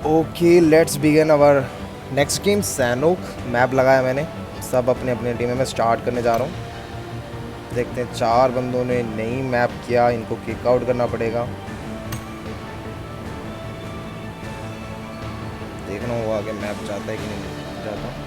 Okay let's begin our next game. सैनोक map लगाया मैंने, सब अपने अपने टीम में मैं स्टार्ट करने जा रहा हूँ। देखते हैं, 4 बंदों ने नई मैप किया, इनको किक आउट करना पड़ेगा। देखना होगा आगे मैप जाता है कि नहीं जाता।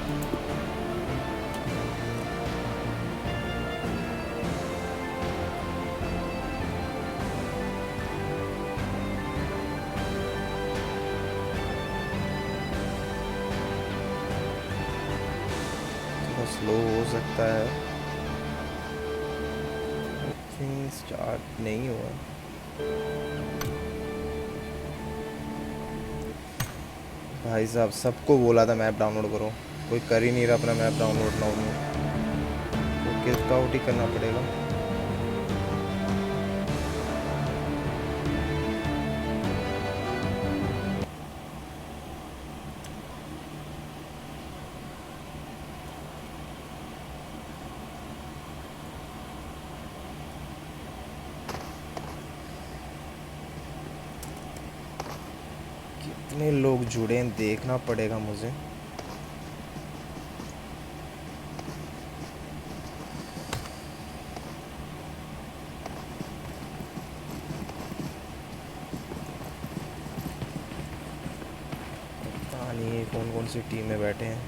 थोड़ा स्लो हो सकता है, स्टार्ट नहीं हुआ। भाई साहब सबको बोला था मैप डाउनलोड करो, कोई कर ही नहीं रहा अपना मैप डाउनलोड ना हो, तो किक आउट ही करना पड़ेगा। कितने लोग जुड़े हैं देखना पड़ेगा मुझे। पता नहीं कौन कौन सी टीम में बैठे हैं।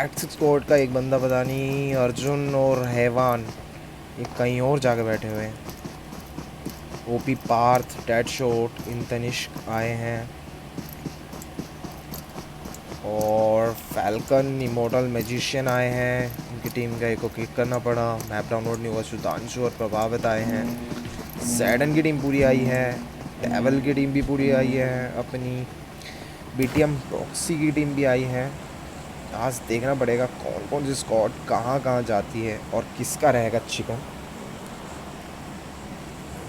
एक्स स्क्वाड का एक बंदा पता नहीं, अर्जुन और हैवान ये कहीं और जाके बैठे हुए हैं। ओपी पार्थ, डेड शॉट, इन तनिष्क आए हैं, और फैल्कन इमोर्टल मैजिशियन आए हैं। उनकी टीम का एक को किक करना पड़ा, मैप डाउनलोड नहीं हुआ। सुधांशु और प्रभावित आए हैं। सैडन की टीम पूरी आई है, डेवल की टीम भी पूरी आई है, अपनी बीटीएम प्रॉक्सी की टीम भी आई है। आज देखना पड़ेगा कौन कौन सी स्क्वाड कहाँ कहाँ जाती है और किसका रहेगा चिकन।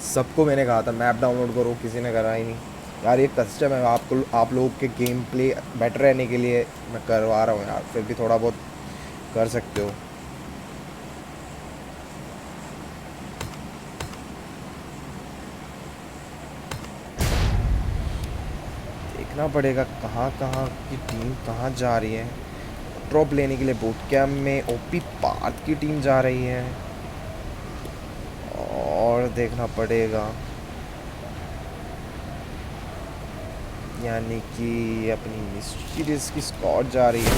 सबको मैंने कहा था मैप डाउनलोड करो, किसी ने करा ही नहीं यार। ये कस्टम है, आपको आप लोगों के गेम प्ले बेटर रहने के लिए मैं करवा रहा हूँ यार, फिर भी थोड़ा बहुत कर सकते हो। देखना पड़ेगा कहाँ कहाँ की टीम कहाँ जा रही है। ड्रॉप लेने के लिए बूट कैम्प में ओपी पार्थ की टीम जा रही है, और देखना पड़ेगा यानी कि अपनी मिस्टीरियस की स्क्वाड जा रही है।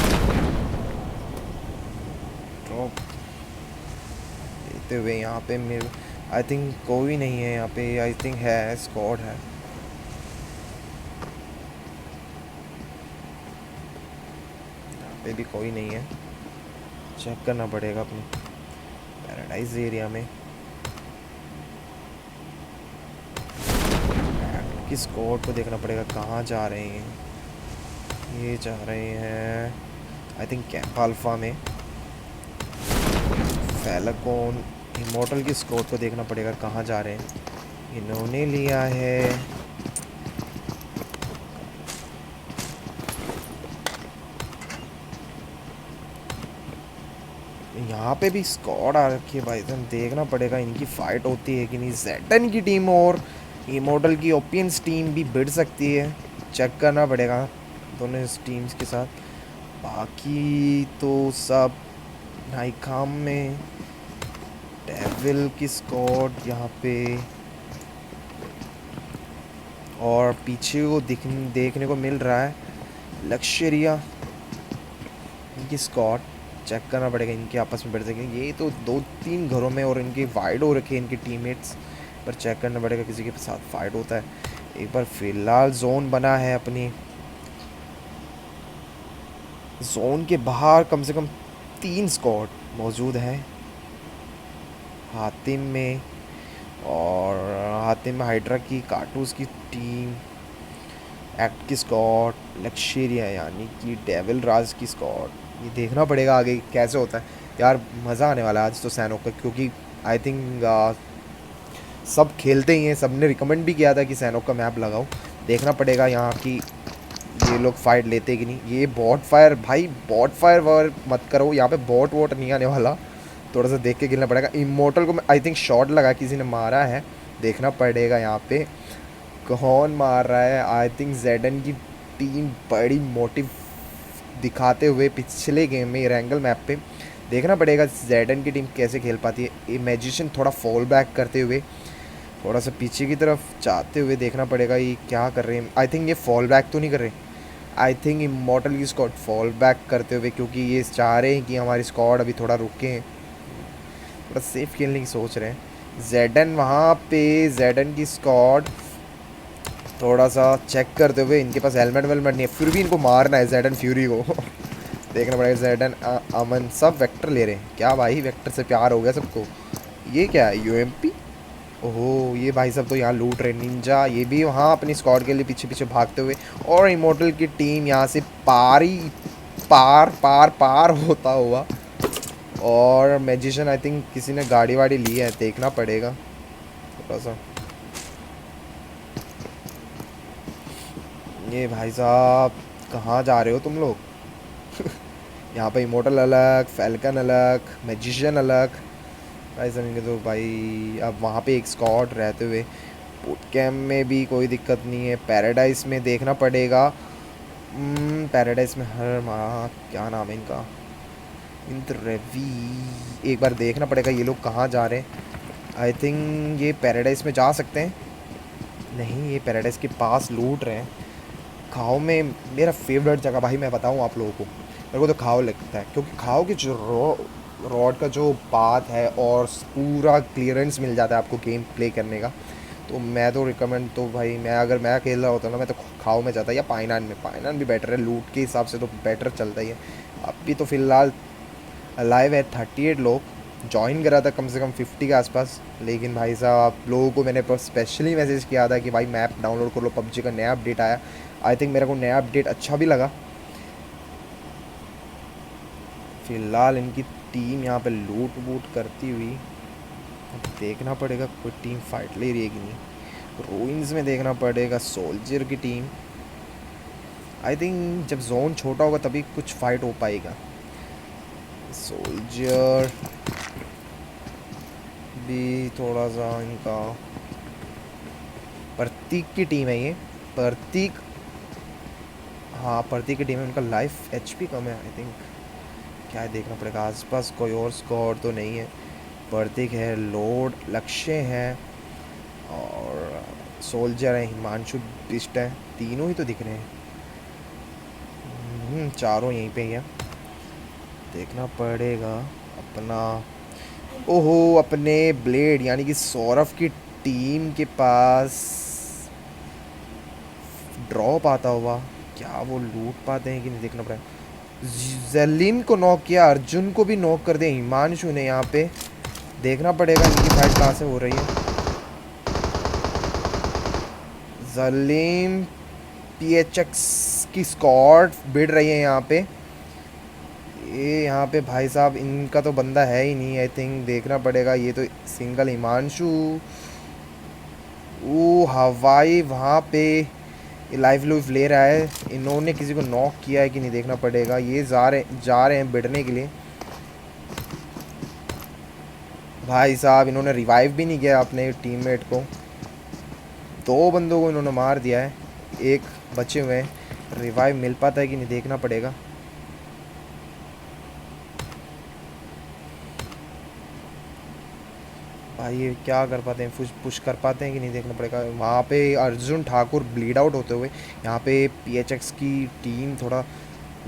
ड्रॉप लेते हुए यहाँ पे मेरे आई थिंक कोई नहीं है यहाँ पे, आई थिंक है स्क्वाड है। यहाँ पे भी कोई नहीं है, चेक करना पड़ेगा अपनी पैराडाइज एरिया में कि स्क्वाड को देखना पड़ेगा कहाँ जा रहे हैं। ये जा रहे हैं आई थिंक कैंप अल्फा में। फैलकॉन इमोर्टल की स्क्वाड को देखना पड़ेगा कहाँ जा रहे हैं। इन्होंने लिया है यहाँ पे भी स्क्वाड आ रखी है भाई साहब, देखना पड़ेगा इनकी फाइट होती है कि नहीं। जेटन की टीम और इमोर्टल की ओपियंस टीम भी भिड़ सकती है, चेक करना पड़ेगा दोनों टीम्स के साथ। बाकी तो सब नाइकाम में डेविल की स्क्वाड यहाँ पे, और पीछे को देखने को मिल रहा है लक्ष्यरिया इनकी स्क्वाड। चेक करना पड़ेगा इनके आपस में बैठ सकेंगे। ये तो 2-3 घरों में और इनके वाइड हो रखे हैं इनके टीममेट्स, पर चेक करना पड़ेगा किसी के साथ फाइट होता है। एक बार फिलहाल जोन बना है अपनी, जोन के बाहर कम से कम 3 स्क्वाड मौजूद हैं हातिम में, और हातिम में हाइड्रा की कार्टूस की टीम, एक्ट की स्क्वाड, लक्ष्यरिया यानी कि डेविल राज की स्क्वाड। ये देखना पड़ेगा आगे कैसे होता है यार। मज़ा आने वाला है आज तो सैनोक का, क्योंकि आई थिंक सब खेलते ही हैं, सब ने रिकमेंड भी किया था कि सैनोक का मैप लगाओ। देखना पड़ेगा यहाँ की ये लोग फाइट लेते कि नहीं। ये बॉट फायर भाई, बॉट फायर वायर मत करो यहाँ पे, बॉट वॉट नहीं आने वाला। थोड़ा सा देख के खेलना पड़ेगा। इमोर्टल को आई थिंक शॉट लगा किसी ने मारा है, देखना पड़ेगा यहाँ पे कौन मार रहा है। आई थिंक जेडन की टीम बड़ी मोटिव दिखाते हुए पिछले गेम में रैंगल मैप पे, देखना पड़ेगा जेडन की टीम कैसे खेल पाती है। ये मैजिशियन थोड़ा फॉल बैक करते हुए, थोड़ा सा पीछे की तरफ जाते हुए देखना पड़ेगा ये क्या कर रहे हैं। आई थिंक ये फॉल बैक तो नहीं कर रहे, आई थिंक इमॉर्टल की स्क्वाड फॉल बैक करते हुए, क्योंकि ये चाह रहे हैं कि हमारी स्क्वाड अभी थोड़ा रुके, थोड़ा सेफ खेलने की सोच रहे हैं। जेडन वहाँ पे, जेडन की स्क्वाड थोड़ा सा चेक करते हुए, इनके पास हेलमेट वेलमेट नहीं है, फिर भी इनको मारना है जेडन फ्यूरी को देखना पड़ेगा। जेडन अमन सब वेक्टर ले रहे हैं क्या भाई, वेक्टर से प्यार हो गया सबको। ये क्या है यूएमपी, ओहो ये भाई सब तो यहाँ लूट रहे। निंजा ये भी वहाँ अपनी स्क्वाड के लिए पीछे पीछे भागते हुए, और इमोर्टल की टीम यहाँ से पार पार पार होता हुआ। और मैजिशियन आई थिंक किसी ने गाड़ी वाड़ी ली है, देखना पड़ेगा थोड़ा सा। ये भाई साहब कहाँ जा रहे हो तुम लोग यहाँ पे इमोर्टल अलग, फैल्कन अलग, मैजिशियन अलग भाई समझेंगे तो भाई। अब वहाँ पे एक स्क्वाड रहते हुए बूट कैम्प में भी कोई दिक्कत नहीं है। पैराडाइज में देखना पड़ेगा, पैराडाइज में हर माह क्या नाम है इनका, इंद्रवी, एक बार देखना पड़ेगा ये लोग कहाँ जा रहे हैं। आई थिंक ये पैराडाइज में जा सकते हैं, नहीं ये पैराडाइज के पास लूट रहे हैं। खाओ में मेरा फेवरेट जगह भाई मैं बताऊँ आप लोगों को, मेरे को तो खाओ लगता है, क्योंकि खाओ की जो रॉड का जो पाथ है और पूरा क्लियरेंस मिल जाता है आपको गेम प्ले करने का। तो मैं तो रिकमेंड तो भाई, मैं अगर मैं खेल रहा होता ना मैं तो खाओ में जाता, या पाइनान में, पाइनान भी बेटर है लूट के हिसाब से तो बेटर चलता ही है। अभी तो फ़िलहाल लाइव है 38 लोग, ज्वाइन करा था कम से कम 50 के आसपास। लेकिन भाई साहब आप लोगों को मैंने स्पेशली मैसेज किया था कि भाई मैप डाउनलोड कर लो, पबजी का नया अपडेट आया। आई थिंक मेरे को नया अपडेट अच्छा भी लगा। फ़िलहाल इनकी टीम यहाँ पे लूट वूट करती हुई, अब देखना पड़ेगा कोई टीम फाइट ले रही है कि नहीं। रूइंस में देखना पड़ेगा सोल्जर की टीम, आई थिंक जब जोन छोटा होगा तभी कुछ फाइट हो पाएगा। सोल्जर भी थोड़ा सा इनका, प्रतीक की टीम है ये, प्रतीक, हाँ प्रतीक की टीम है, उनका लाइफ एचपी कम है आई थिंक। क्या है देखना पड़ेगा, आसपास कोई और स्क्वाड तो नहीं है। प्रतीक है, लोड लक्ष्य है, और सोल्जर है, हिमांशु बिस्ट है, तीनों ही तो दिख रहे हैं। चारों यहीं पे ही है, देखना पड़ेगा अपना। ओहो अपने ब्लेड यानी कि सौरभ की टीम के पास ड्रॉप आता हुआ, क्या वो लूट पाते हैं कि नहीं देखना पड़ेगा। जलीम को नॉक किया, अर्जुन को भी नॉक कर दिया हिमांशु ने यहाँ पे, देखना पड़ेगा इनकी फाइट कहाँ से हो रही है। जलीम पीएचएक्स की स्क्वाड बिड़ रही है यहाँ पे, ये यहाँ पे भाई साहब इनका तो बंदा है ही नहीं आई थिंक, देखना पड़ेगा। ये तो सिंगल हिमांशु, ओ हवाई वहाँ पे लाइव लूव ले रहा है, इन्होंने किसी को नॉक किया है कि नहीं देखना पड़ेगा। ये जा रहे हैं बिड़ने के लिए। भाई साहब इन्होंने रिवाइव भी नहीं किया अपने टीममेट को, दो बंदों को इन्होंने मार दिया है, एक बचे हुए हैं, रिवाइव मिल पाता है कि नहीं देखना पड़ेगा। भाई ये क्या कर पाते हैं, पुश कर पाते हैं कि नहीं देखना पड़ेगा। वहाँ पे अर्जुन ठाकुर ब्लीड आउट होते हुए, यहाँ पे पीएचएक्स की टीम थोड़ा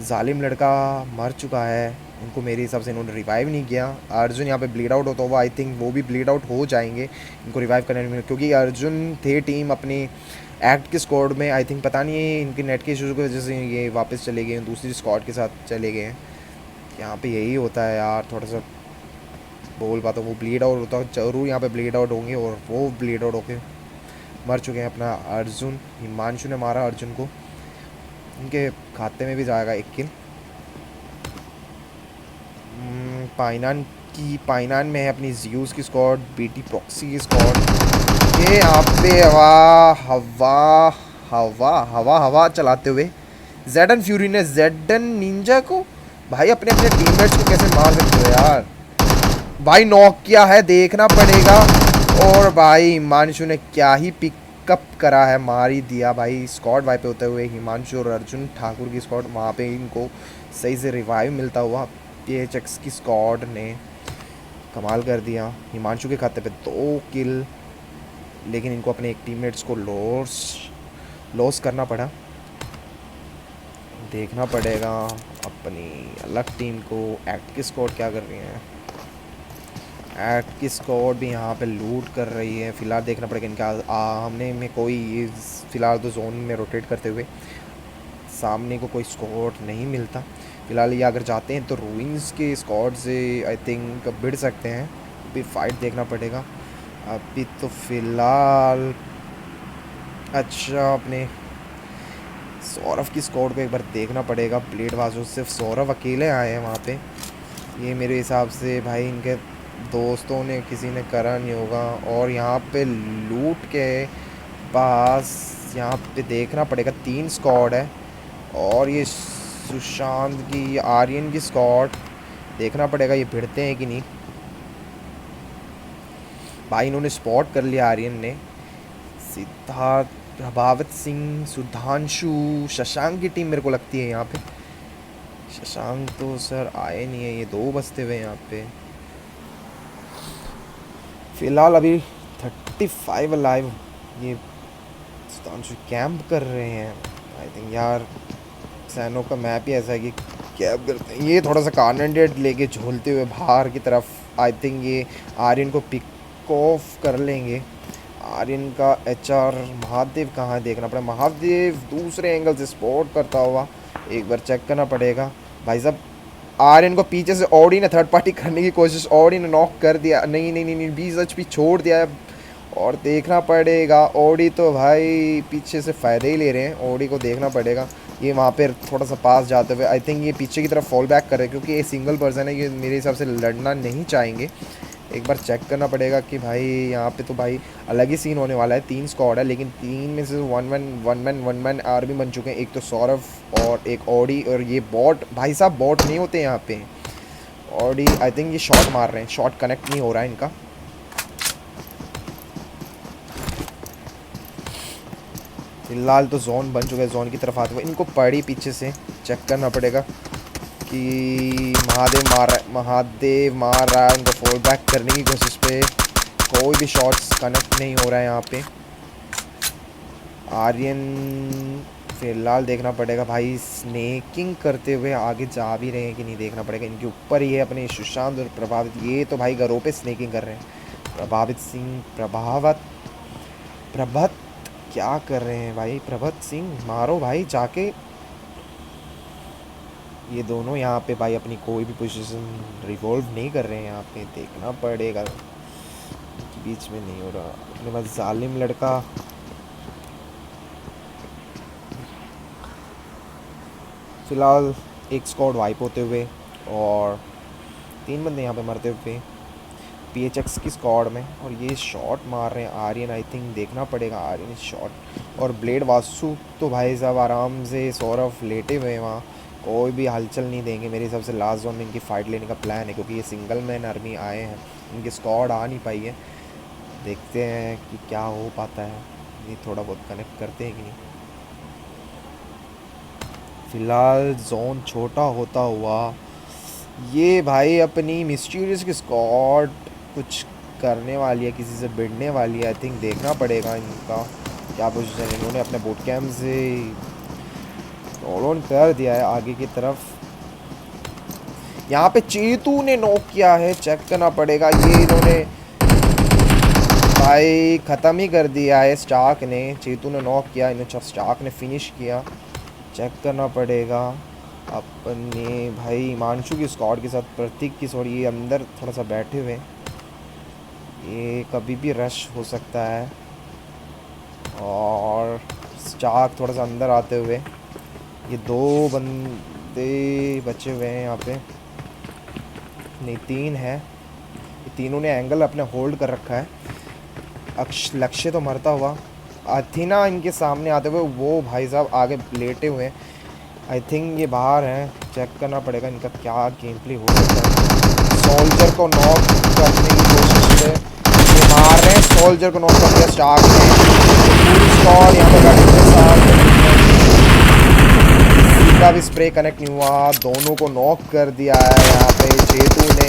जालिम लड़का मर चुका है, उनको मेरे हिसाब से इन्होंने रिवाइव नहीं किया। अर्जुन यहाँ पे ब्लीड आउट होता हुआ, आई थिंक वो भी ब्लीड आउट हो जाएंगे इनको रिवाइव करने में, क्योंकि अर्जुन थे टीम अपनी एक्ट के स्क्वाड में। आई थिंक पता नहीं इनके नेट के इशूज़ की वजह से ये वापस चले गए, दूसरी स्क्वाड के साथ चले गए हैं। यहाँ पे यही होता है यार, थोड़ा सा बोल पाता हूँ, वो ब्लीड आउट होता है जरूर, यहाँ पे ब्लीड आउट होंगे और वो ब्लीड आउट होके मर चुके हैं। अपना अर्जुन, हिमांशु ने मारा अर्जुन को, इनके खाते में भी जाएगा एक किल। पाइनान में है अपनी जियूस की स्क्वाड, बीटी प्रॉक्सी की स्क्वाड। ये यहाँ पे हवा हवा हवा हवा हवा चलाते हुए जेडन फ्यूरी ने जेडन निंजा को, भाई अपने अपने टीममेट्स को कैसे मार सकते हो यार। भाई नॉक किया है, देखना पड़ेगा। और भाई हिमांशु ने क्या ही पिकअप करा है, मार ही दिया भाई। स्क्वाड वाइप होते हुए हिमांशु और अर्जुन ठाकुर की स्क्वाड, वहाँ पे इनको सही से रिवाइव मिलता हुआ PHX की स्क्वाड ने कमाल कर दिया। हिमांशु के खाते पे 2 किल, लेकिन इनको अपने एक टीममेट्स को लॉस करना पड़ा। देखना पड़ेगा अपनी अलग टीम को, एक्ट की स्क्वाड क्या कर रही है। एक्ट की स्क्वाड भी यहाँ पे लूट कर रही है। फ़िलहाल देखना पड़ेगा इनका हमने में कोई फ़िलहाल तो जोन में रोटेट करते हुए सामने को कोई स्क्वाड नहीं मिलता। फ़िलहाल ये अगर जाते हैं तो रूइंस के स्क्वाड से आई थिंक भिड़ सकते हैं। अभी फाइट देखना पड़ेगा। अभी तो फ़िलहाल अच्छा अपने सौरभ की स्क्वाड को एक बार देखना पड़ेगा। ब्लेड बाजू सिर्फ सौरभ अकेले आए हैं वहाँ पे। ये मेरे हिसाब से भाई इनके दोस्तों ने किसी ने करा नहीं होगा। और यहाँ पे लूट के पास यहाँ पे देखना पड़ेगा 3 स्क्वाड है। और ये सुशांत की आर्यन की स्क्वाड, देखना पड़ेगा ये भिड़ते हैं कि नहीं। भाई इन्होंने स्पॉट कर लिया आर्यन ने। सिद्धार्थ, प्रभावत सिंह, सुधांशु, शशांक की टीम मेरे को लगती है यहाँ पे। शशांक तो सर आए नहीं है, ये 2 बजते हुए यहाँ पे। फ़िलहाल अभी 35 अलाइव ये सुधांशु कैंप कर रहे हैं। आई थिंक यार सैनो का मैप ही ऐसा है कि कैंप करते हैं। ये थोड़ा सा कार्नेडेड लेके झोलते हुए बाहर की तरफ आई थिंक ये आर्यन को पिक ऑफ कर लेंगे। आर्यन का HR महादेव कहाँ है देखना पड़ेगा। महादेव दूसरे एंगल से स्पॉट करता हुआ एक बार चेक करना पड़ेगा। भाई साहब आर्यन को पीछे से ऑडी ने थर्ड पार्टी करने की कोशिश, ऑडी ने नॉक कर दिया। नहीं नहीं नहीं नहीं 20 HP छोड़ दिया है। और देखना पड़ेगा ऑडी तो भाई पीछे से फ़ायदे ही ले रहे हैं। ऑडी को देखना पड़ेगा, ये वहाँ पे थोड़ा सा पास जाते हुए आई थिंक ये पीछे की तरफ फॉल बैक कर रहे हैं, क्योंकि ये सिंगल पर्सन है, ये मेरे हिसाब से लड़ना नहीं चाहेंगे। एक बार चेक करना पड़ेगा कि भाई यहाँ पे तो भाई अलग ही सीन होने वाला है। 3 स्क्वाड है, लेकिन 3 में से वन मैन आर्मी बन चुके हैं। एक तो सौरभ और एक ऑडी, और ये बॉट भाई साहब बॉट नहीं होते यहाँ पे। ऑडी आई थिंक ये शॉट मार रहे हैं, शॉट कनेक्ट नहीं हो रहा है इनका। फिलहाल तो जोन बन चुका है, जोन की तरफ आते हुए इनको पड़ी पीछे से चेक करना पड़ेगा कि महादेव मार रहा है उनको फॉल बैक करने की कोशिश पे। कोई भी शॉट्स कनेक्ट नहीं हो रहा है यहाँ पे। आर्यन फिलहाल देखना पड़ेगा भाई स्नेकिंग करते हुए आगे जा भी रहे हैं कि नहीं, देखना पड़ेगा। इनके ऊपर ही है अपने सुशांत और प्रभावित, ये तो भाई घरों पे स्नेकिंग कर रहे हैं। प्रभावित सिंह, प्रभत क्या कर रहे हैं भाई। प्रभत सिंह मारो भाई जाके। ये दोनों यहाँ पे भाई अपनी कोई भी पोजीशन रिवॉल्व नहीं कर रहे हैं यहाँ पे, देखना पड़ेगा। बीच में नहीं हो रहा अपने पास जालिम लड़का। फिलहाल एक स्क्वाड वाइप होते हुए और 3 बंदे यहाँ पे मरते हुए PHX की स्क्वाड में। और ये शॉट मार रहे हैं आर्यन, आई थिंक देखना पड़ेगा आर्यन शॉट। और ब्लेड वासु तो भाई साहब आराम से सौरभ लेटे हुए हैं वहाँ, कोई भी हलचल नहीं देंगे। मेरे हिसाब से लास्ट जोन में इनकी फ़ाइट लेने का प्लान है, क्योंकि ये सिंगल मैन आर्मी आए हैं, इनकी स्क्वाड आ नहीं पाई है। देखते हैं कि क्या हो पाता है, ये थोड़ा बहुत कनेक्ट करते हैं कि नहीं। फ़िलहाल जोन छोटा होता हुआ ये भाई अपनी मिस्टीरियस की स्क्वाड कुछ करने वाली है, किसी से भिड़ने वाली है। आई थिंक देखना पड़ेगा इनका क्या पोजीशन है। इन्होंने अपने बूट कैम्प से रोल ऑन कर दिया है आगे की तरफ। यहाँ पे चेतू ने नॉक किया है, चेक करना पड़ेगा। ये इन्होंने भाई ख़त्म ही कर दिया है स्टार्क ने। चेतू ने नॉक किया, इन्हें स्टार्क ने फिनिश किया। चेक करना पड़ेगा अपने भाई हिमांशु की स्क्वाड के साथ प्रतीक की स्क्वाड, ये अंदर थोड़ा सा बैठे हुए, ये कभी भी रश हो सकता है। और स्टार्क थोड़ा सा अंदर आते हुए, ये 2 बंदे बचे हुए हैं यहाँ पे, नहीं 3 है। ये तीनों ने एंगल अपने होल्ड कर रखा है। लक्ष्य तो मरता हुआ, अथीना इनके सामने आते हुए, वो भाई साहब आगे लेटे हुए हैं। आई थिंक ये बाहर हैं, चेक करना पड़ेगा इनका क्या गेम प्ले हो सकता है। सोल्जर को नॉक करने की कोशिश पे ये मार रहे हैं। सोल्जर को नॉक कर दिया शार्क ने। पूरी स्क्वाड यहाँ पे गाड़ी के साथ, किसी का भी स्प्रे कनेक्ट नहीं हुआ, दोनों को नॉक कर दिया है यहाँ पे जेतू ने।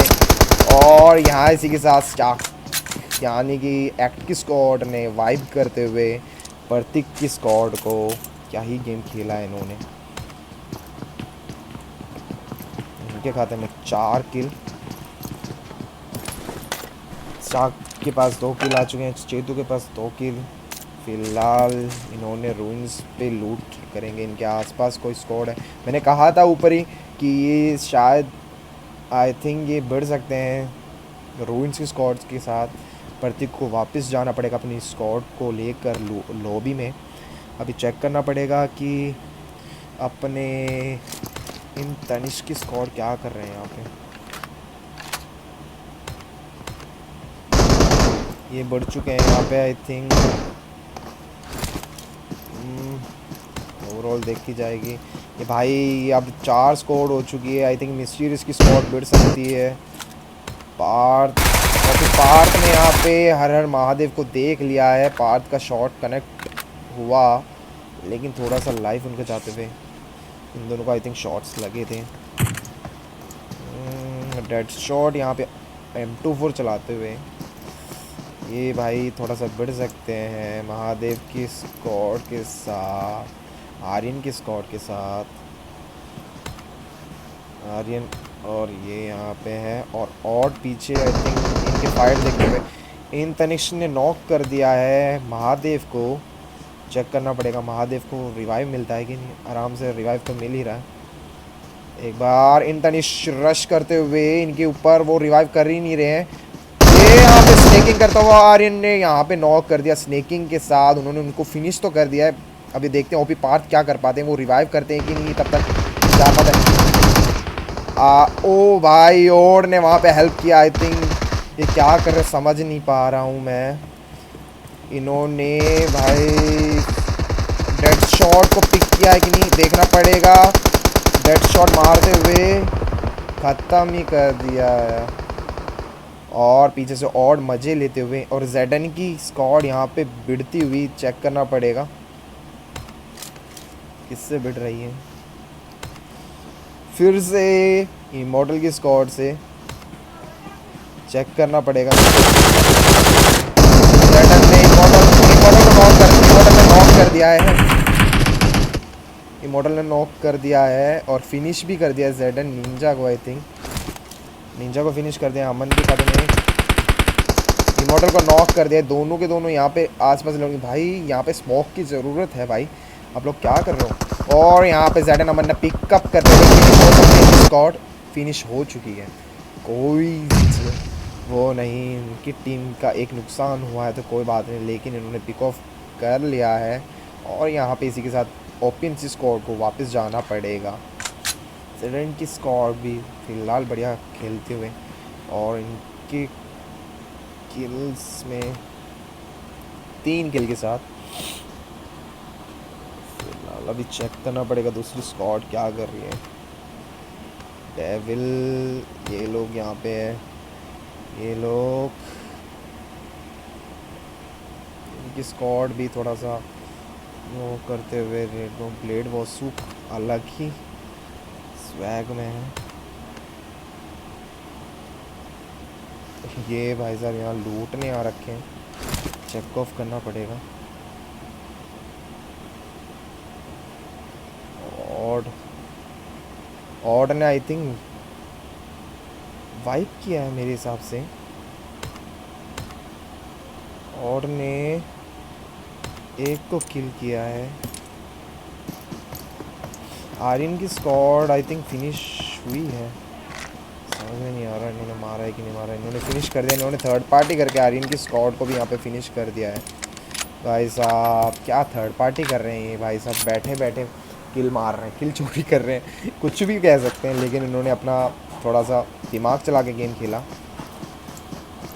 और यहाँ इसी के साथ शार्क यानी कि एक्ट की स्क्वाड ने वाइप करते हुए प्रतीक की स्क्वाड को क्या ही गेम खेला है इन्होंने। इनके खाते में 4 किल, शार्क के पास 2 किल आ चुके हैं, चेतू के पास 2 किल। फिलहाल इन्होंने रूइंस पे लूट करेंगे, इनके आसपास कोई स्क्वाड है। मैंने कहा था ऊपर ही कि ये शायद आई थिंक ये बढ़ सकते हैं रूइंस की स्क्वाड के साथ। प्रतीक को वापस जाना पड़ेगा अपनी स्क्वाड को लेकर लॉबी में। अभी चेक करना पड़ेगा कि अपने इन तनिष्क की स्क्वाड क्या कर रहे हैं यहाँ पे। ये बढ़ चुके हैं यहाँ पे आई थिंक। ओवरऑल देखी जाएगी ये भाई, अब 4 स्क्वाड हो चुकी है। आई थिंक मिस्टीरियस की स्क्वाड बढ़ सकती है। पार्थ और फिर पार्थ ने यहाँ पे हर हर महादेव को देख लिया है। पार्थ का शॉट कनेक्ट हुआ लेकिन थोड़ा सा लाइफ उनके जाते हुए इन दोनों को आई थिंक शॉट्स लगे थे। डेड शॉट यहाँ पे M24 चलाते हुए ये भाई थोड़ा सा बढ़ सकते हैं महादेव की स्क्वाड के साथ, आर्यन की स्क्वाड के साथ। आर्यन और ये यहाँ पे है और पीछे आई थिंक इनके फाइट देखते हुए इन तनिष्क ने नॉक कर दिया है महादेव को। चेक करना पड़ेगा महादेव को रिवाइव मिलता है कि नहीं। आराम से रिवाइव तो मिल ही रहा है। एक बार इन तनिष्क रश करते हुए इनके ऊपर, वो रिवाइव कर ही नहीं रहे हैं। ये यहाँ पे स्नेकिंग करता हुआ आर्यन ने यहाँ पे नॉक कर दिया स्नेकिंग के साथ। उन्होंने उनको फिनिश तो कर दिया है। अभी देखते हैं ओपी पार्थ क्या कर पाते हैं, वो रिवाइव करते हैं कि नहीं, तब तक क्या पता है। ओ भाई और ने वहाँ पे हेल्प किया। आई थिंक ये क्या कर रहे समझ नहीं पा रहा हूँ मैं। इन्होंने भाई डेड शॉट को पिक किया है कि नहीं देखना पड़ेगा। डेड शॉट मारते हुए ख़त्म ही कर दिया है और पीछे से और मज़े लेते हुए। और जेडन की स्क्वाड यहाँ पे भिड़ती हुई चेक करना पड़ेगा किससे भिड़ रही है। फिर से इमॉर्टल की स्क्वाड से चेक करना पड़ेगा। जेडन ने इमॉर्टल ने नॉक कर दिया है। इमॉर्टल ने नॉक कर दिया है और फिनिश भी कर दिया है जेडन निंजा को। आई थिंक निंजा को फिनिश कर दिया अमन के खाते में। इमॉर्टल को नॉक कर दिया। दोनों के दोनों यहाँ पे आसपास लोग। भाई यहाँ पे स्मोक की ज़रूरत है भाई, आप लोग क्या कर रहे हो। और यहाँ पे जेडन अमन ने पिकअप करते हुए फिनिश हो सकती है। स्क्वाड फिनिश हो चुकी है, कोई वो नहीं। इनकी टीम का एक नुकसान हुआ है तो कोई बात नहीं, लेकिन इन्होंने पिक ऑफ कर लिया है। और यहाँ पे इसी के साथ ओपन सी स्क्वाड को वापस जाना पड़ेगा। जेडन की स्क्वाड भी फ़िलहाल बढ़िया खेलते हुए और इनके किल्स में 3 किल के साथ। फिलहाल अभी चेक करना पड़ेगा दूसरी स्क्वाड क्या कर रही है। डेविल ये लोग यहाँ पे है, ये लोग इनकी स्क्वाड भी थोड़ा सा वो करते हुए। रेडो ब्लेड वॉसू अलग ही स्वैग में है। ये भाई साहब यहाँ लूटने आ रखे हैं, चेक ऑफ करना पड़ेगा। ऑड ने आई थिंक वाइप किया है मेरे हिसाब से। ऑड ने एक को किल किया है। आर्यन की स्क्वाड आई थिंक फिनिश हुई है, समझ में नहीं आ रहा इन्होंने मारा है कि नहीं मारा। इन्होंने फिनिश कर दिया। इन्होंने थर्ड पार्टी करके आर्यन की स्क्वाड को भी यहाँ पे फिनिश कर दिया है। भाई साहब क्या थर्ड पार्टी कर रहे हैं ये भाई साहब, बैठे बैठे किल मार रहे हैं, किल चोरी कर रहे हैं, कुछ भी कह सकते हैं। लेकिन इन्होंने अपना थोड़ा सा दिमाग चला के गेम खेला।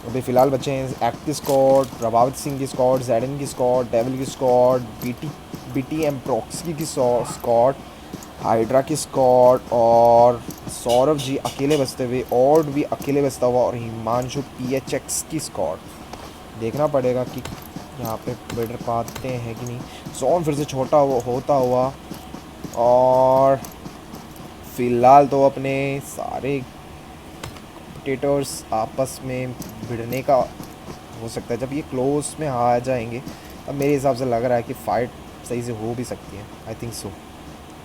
अभी फ़िलहाल बच्चे हैं एक्ट की स्क्वाड, प्रभावित सिंह की स्क्वाड, जेडन की स्क्वाड, डेविल की स्क्वाड, बीटी एम प्रॉक्सी की स्क्वाड, हाइड्रा की स्क्वाड और सौरभ जी अकेले बचते हुए, और भी अकेले बचता हुआ, और हिमांशु PHX की स्क्वाड। देखना पड़ेगा कि यहाँ पे बिड़ पाते हैं कि नहीं। जोन फिर से छोटा होता हुआ, और फिलहाल तो अपने सारे कॉम्पिटिटर्स आपस में भिड़ने का हो सकता है। जब ये क्लोज में आ जाएंगे तब मेरे हिसाब से लग रहा है कि फ़ाइट सही से हो भी सकती है। आई थिंक सो,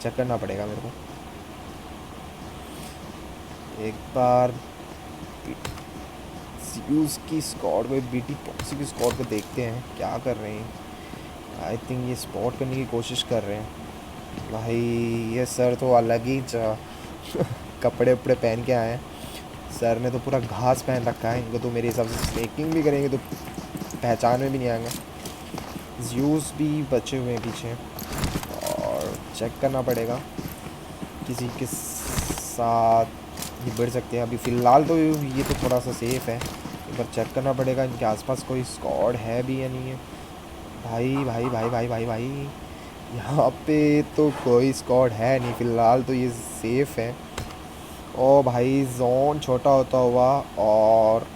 चेक करना पड़ेगा मेरे को एक बार। यूज़ की स्क्वाड को, BT प्रॉक्सी की स्क्वाड को देखते हैं क्या कर रहे हैं। आई थिंक ये स्पॉट करने की कोशिश कर रहे हैं। भाई ये सर तो अलग ही कपड़े उपड़े पहन के आए हैं। सर ने तो पूरा घास पहन रखा है। इनको तो मेरे हिसाब से स्नेकिंग भी करेंगे तो पहचान में भी नहीं आएंगे। यूज़ भी बचे हुए हैं पीछे, और चेक करना पड़ेगा किसी के साथ ये बढ़ सकते हैं। अभी फ़िलहाल तो ये तो थोड़ा सा सेफ़ है। एक बार चेक करना पड़ेगा इनके आसपास कोई स्क्वाड है भी या नहीं है। भाई भाई भाई भाई भाई भाई यहाँ पे तो कोई स्क्वाड है नहीं फ़िलहाल, तो ये सेफ़ है। ओ भाई जोन छोटा होता हुआ, और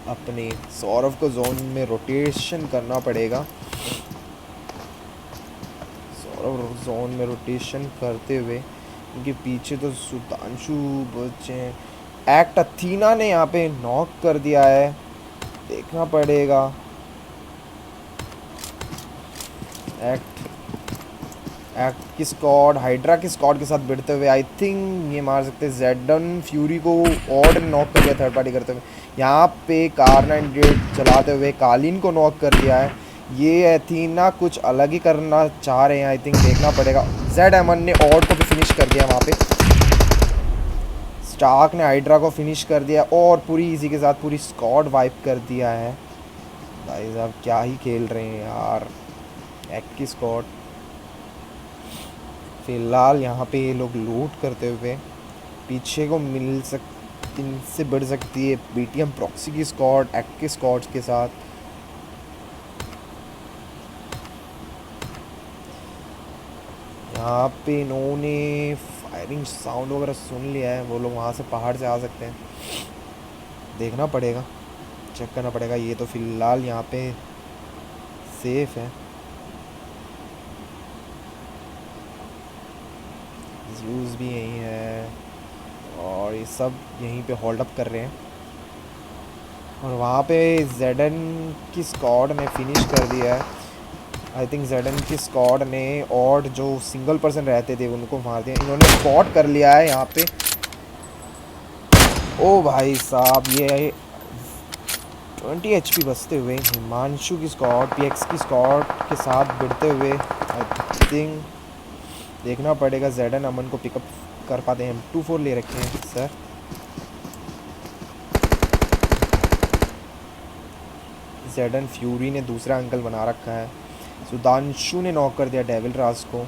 अपने सौरभ को जोन में रोटेशन करना पड़ेगा। सौरभ जोन में रोटेशन करते हुए, उनके पीछे तो सुधांशु बचे हैं। एक्ट अथीना ने यहाँ पे नॉक कर दिया है, देखना पड़ेगा। एक्ट की स्क्वाड हाइड्रा की स्क्वाड के साथ भिड़ते हुए, आई थिंक ये मार सकते हैं। जेडन फ्यूरी को और नॉक कर दिया थर्ड पार्टी करते हुए। यहाँ पे कार 98 चलाते हुए कालीन को नॉक कर दिया है। ये एथीना कुछ अलग ही करना चाह रहे हैं, आई थिंक देखना पड़ेगा। जेड एमन ने ऑड को भी फिनिश कर दिया वहाँ पे। स्टार्क ने हाइड्रा को फिनिश कर दिया, और पूरी इसी के साथ पूरी स्क्वाड वाइप कर दिया है। भाई साहब क्या ही खेल रहे हैं यार एक्ट की स्क्वाड। फ़िलहाल यहाँ पे ये लोग लूट करते हुए पीछे को इनसे बढ़ सकती है BTM प्रॉक्सी की स्क्वाड एक्ट के स्क्वाड के साथ। यहाँ पे इन्होंने फायरिंग साउंड वगैरह सुन लिया है, वो लोग वहाँ से पहाड़ से आ सकते हैं। देखना पड़ेगा, चेक करना पड़ेगा। ये तो फ़िलहाल यहाँ पे सेफ़ है। यूज़ भी यहीं है, और ये सब यहीं पे होल्ड अप कर रहे हैं। और वहाँ पे जेडन की स्क्वाड ने फिनिश कर दिया है। आई थिंक जेडन की स्क्वाड ने और जो सिंगल पर्सन रहते थे उनको मार दिया। इन्होंने स्पॉट कर लिया है यहाँ पे। ओ भाई साहब, ये 20 HP बचते हुए हिमांशु की स्क्वाड PX की स्क्वाड के साथ भिड़ते हुए, आई थिंक देखना पड़ेगा जेडन अमन को पिकअप कर पाते हैं। M24 ले रखे हैं सर। जेडन फ्यूरी ने दूसरा अंकल बना रखा है। सुधांशु ने नॉक कर दिया डेविल राज को।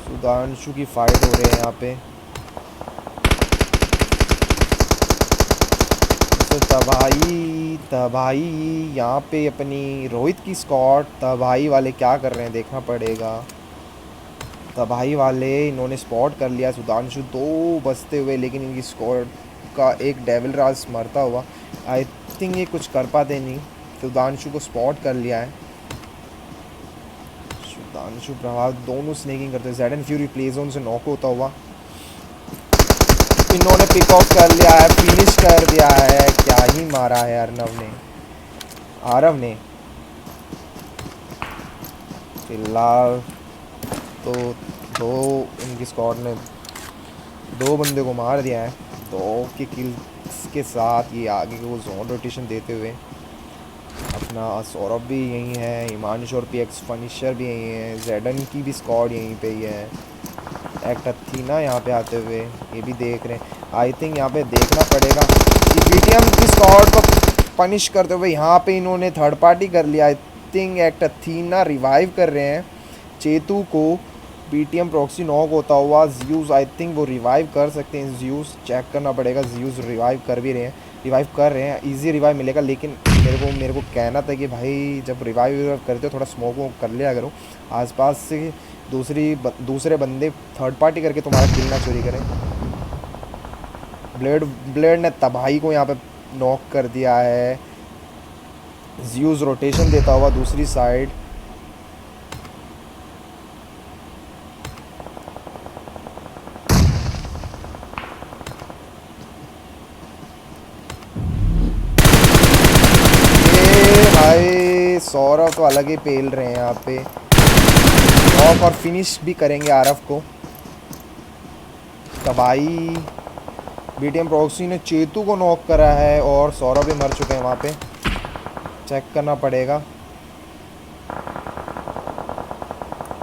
सुधांशु की फाइट हो रही है यहाँ पे। तो तबाही यहाँ पे अपनी रोहित की स्क्वाड तबाही वाले क्या कर रहे हैं देखना पड़ेगा। तबाही वाले इन्होंने स्पॉट कर लिया सुधांशु दो बचते हुए, लेकिन इनकी स्क्वाड का एक डेविल राज मरता हुआ। आई थिंक ये कुछ कर पाते नहीं। सुधांशु को स्पॉट कर लिया है। सुधांशु प्रभाव दोनों स्नेकिंग करते हैं। जेडन फ्यूरी प्ले जोन से नॉक होता हुआ, इन्होंने पिक ऑफ कर लिया है, फिनिश कर दिया है। क्या ही मारा है आरव ने। फिलहाल तो दो इनकी स्क्वाड ने दो बंदे को मार दिया है। दो के किल्स के साथ ये आगे को जोन रोटेशन देते हुए, अपना सौरभ भी यहीं है, हिमांशु और PX फर्निशर भी यहीं है, जेडन की भी स्क्वाड यहीं पे ही है। एक्ट अथीना यहाँ पे आते हुए ये भी देख रहे हैं। आई थिंक यहाँ पे देखना पड़ेगा कि BTM की स्क्वाड को पनिश करते हुए यहाँ पे इन्होंने थर्ड पार्टी कर लिया। I think act Athena revive कर रहे हैं चेतू को। BTM प्रॉक्सी नॉक होता हुआ ज्यूस, आई थिंक वो रिवाइव कर सकते हैं। ज्यूस चेक करना पड़ेगा, ज्यूस रिवाइव कर भी रहे हैं। रिवाइव कर रहे हैं, इजी रिवाइव मिलेगा, लेकिन मेरे को कहना था कि भाई जब रिवाइव करते हो थोड़ा स्मोक वो कर लिया करो आसपास से, दूसरे बंदे थर्ड पार्टी करके तुम्हारा किल ना चोरी करें। ब्लेड ब्लेड ने तबाही को यहाँ पे नॉक कर दिया है। ज़्यूज़ रोटेशन देता हुआ दूसरी साइड। ये भाई सौरभ तो अलग ही पेल रहे हैं यहाँ पे, नॉक और फिनिश भी करेंगे आरफ को। तबाही, बीटीएम प्रॉक्सी ने चेतू को नॉक करा है और सौरभ भी मर चुके हैं वहाँ पे। चेक करना पड़ेगा।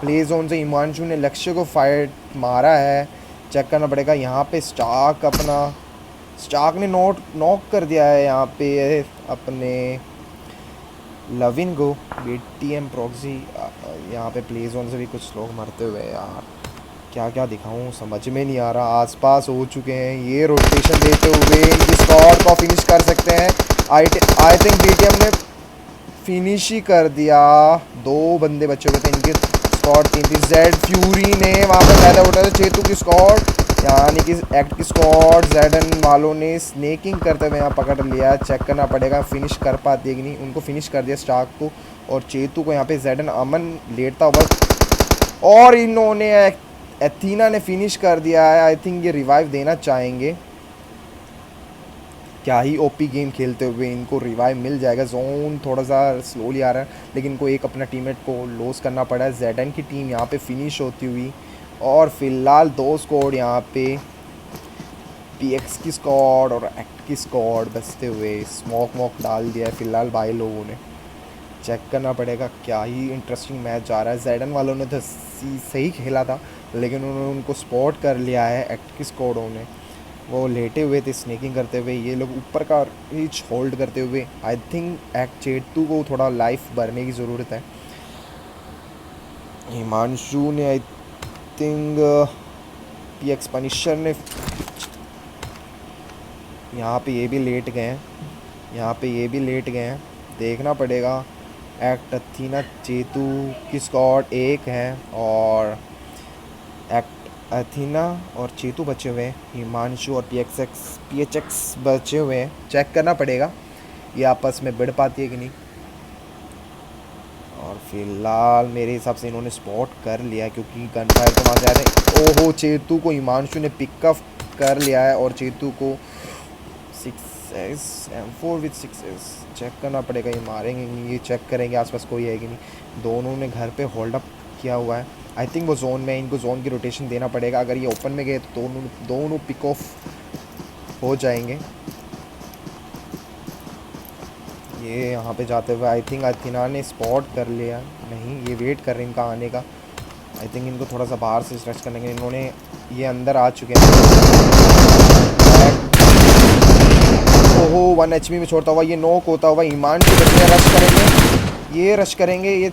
प्ले जोन से हिमांशु ने लक्ष्य को फाइट मारा है, चेक करना पड़ेगा। यहाँ पे स्टार्क ने नॉक कर दिया है यहाँ पे अपने लविन को। बीटीएम प्रॉक्सी यहाँ पे प्ले जोन से भी कुछ लोग मरते हुए यार, क्या क्या दिखाऊं समझ में नहीं आ रहा। आसपास हो चुके हैं, ये रोटेशन देते हुए इनकी स्क्वाड को फिनिश कर सकते हैं। आई थिंक बीटीएम ने फिनिश ही कर दिया। 2 बंदे बचे हुए थे इनके स्क्वाड टीम थी। जेड फ्यूरी ने वहाँ पर फायदा उठाया चेतू की स्क्वाड, यानी कि एक्ट की स्क्वाड जेडन वालों ने स्नेकिंग करते हुए यहाँ पकड़ लिया। चेक करना पड़ेगा फिनिश कर पाती है कि नहीं। उनको फिनिश कर दिया स्टार्क को और चेतू को यहाँ पे जेडन अमन लेटता हुआ, और इन्होंने एथीना ने फिनिश कर दिया है। आई थिंक ये रिवाइव देना चाहेंगे। क्या ही ओपी गेम खेलते हुए इनको रिवाइव मिल जाएगा। जोन थोड़ा सा स्लोली आ रहा है, लेकिन इनको एक अपना टीममेट को लॉस करना पड़ा है। जेडन की टीम यहाँ पे फिनिश होती हुई, और फिलहाल 2 स्क्वाड यहाँ पे, पीएक्स की स्क्वाड और एक्ट की स्क्वाड बचते हुए। स्मोक वॉक डाल दिया है फिलहाल भाई लोगों ने। चेक करना पड़ेगा, क्या ही इंटरेस्टिंग मैच जा रहा है। जेडन वालों ने तो सही खेला था, लेकिन उन्होंने उनको स्पॉट कर लिया है एक्ट की स्क्वाडों ने। वो लेटे हुए थे स्नेकिंग करते हुए, ये लोग ऊपर का रीच होल्ड करते हुए। आई थिंक एक्ट चेतू को थोड़ा लाइफ भरने की ज़रूरत है। हिमांशु ने आई थिंक पीएक्स पनिशर ने यहाँ पे ये भी लेट गए हैं, देखना पड़ेगा। एक्ट अथीना चेतू की स्क्वाड 1 है और एक्ट अथीना और चेतू बचे हुए हैं। हिमांशु और पीएचएक्स बचे हुए हैं। चेक करना पड़ेगा ये आपस में भिड़ पाती है कि नहीं। और फिलहाल मेरे हिसाब से इन्होंने स्पॉट कर लिया, क्योंकि गन फायर तो वहाँ से आ रहे हैं। ओहो, चेतू को हिमांशु ने पिकअप कर लिया है और चेतू को 6S M4 with 6S। Check करना पड़ेगा ये मारेंगे नहीं, ये चेक करेंगे आसपास कोई है कि नहीं। दोनों ने घर पे होल्ड अप किया हुआ है। आई थिंक वो जोन में, इनको जोन की रोटेशन देना पड़ेगा। अगर ये ओपन में गए तो दोनों पिक ऑफ हो जाएंगे। ये यहाँ पे जाते हुए आई थिंक अथीना ने स्पॉट कर लिया, नहीं ये वेट कर रहे हैं इनका आने का। आई थिंक इनको थोड़ा सा बाहर से स्ट्रेच करने के, इन्होंने ये अंदर आ चुके हैं। ओहो, 1 HP में छोड़ता हुआ ये नॉक होता हुआ ईमान के बच्चे रश करेंगे, ये रश करेंगे।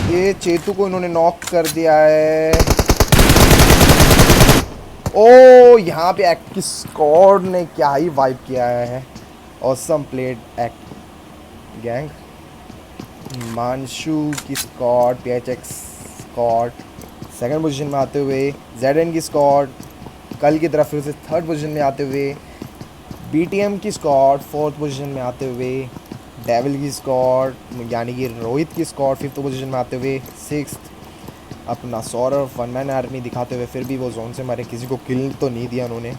ये चेतू को इन्होंने नॉक कर दिया है। ओ, यहाँ पे एक्ट की स्क्वाड ने क्या ही वाइप किया है। Awesome played act gang. Himanshu की स्क्वाड, पीएचएक्स स्क्वाड 2nd पोजीशन में आते हुए, जेडएन की स्क्वाड कल की तरफ फिर से 3rd पोजीशन में आते हुए, बीटीएम की स्क्वाड 4th पोजीशन में आते हुए, डेविल की स्क्वाड यानी कि रोहित की स्क्वाड 5th पोजीशन में आते हुए, 6th अपना सौरभ 1 मैन आर्मी दिखाते हुए। फिर भी वो जोन से मारे, किसी को किल तो नहीं दिया उन्होंने,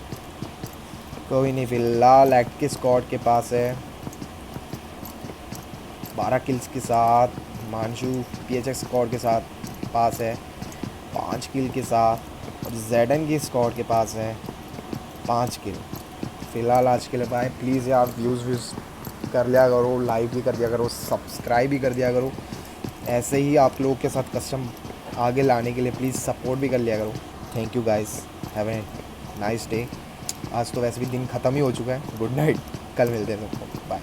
कोई नहीं। फिलहाल एक्ट के स्क्वाड के पास है 12 किल्स के साथ। हिमांशु पीएचएक्स स्क्वाड के साथ पास है 5 किल के साथ, और जेडन की स्क्वाड के पास है 5 किल। फ़िलहाल आज के लिए बाय। प्लीज़ यार व्यूज़ कर लिया करो, लाइक भी कर दिया करो, सब्सक्राइब भी कर दिया करो। ऐसे ही आप लोगों के साथ कस्टम आगे लाने के लिए प्लीज़ सपोर्ट भी कर लिया करो। Thank you guys, have a nice day. आज तो वैसे भी दिन ख़त्म ही हो चुका है। गुड नाइट, कल मिलते हैं सबको, बाय।